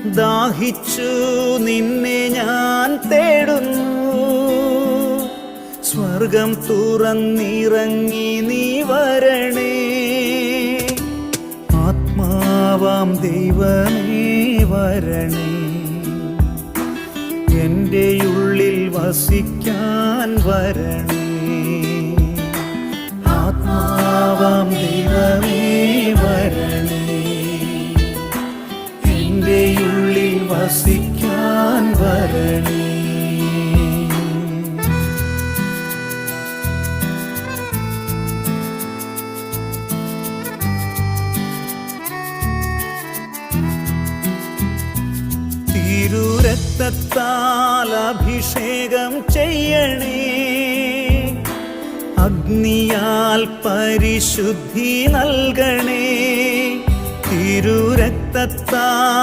ദാഹിച്ചു നിന്നെ ഞാൻ തേടുന്നു. സ്വർഗം തുറന്നിറങ്ങി നീ വരണേ. ആത്മാവാം ദൈവമേ വരണേ. എൻ്റെ ഉള്ളിൽ വസിക്കാൻ വരണേ. ആത്മാവാം ദൈവമേ വരണേ. എൻ്റെ ഉള്ളിൽ വസിക്കാൻ വരണേ. തിരുരക്തത്താൽ അഭിഷേകം ചെയ്യണേ. അഗ്നിയാൽ പരിശുദ്ധി നൽകണേ. തിരുരക്തത്താൽ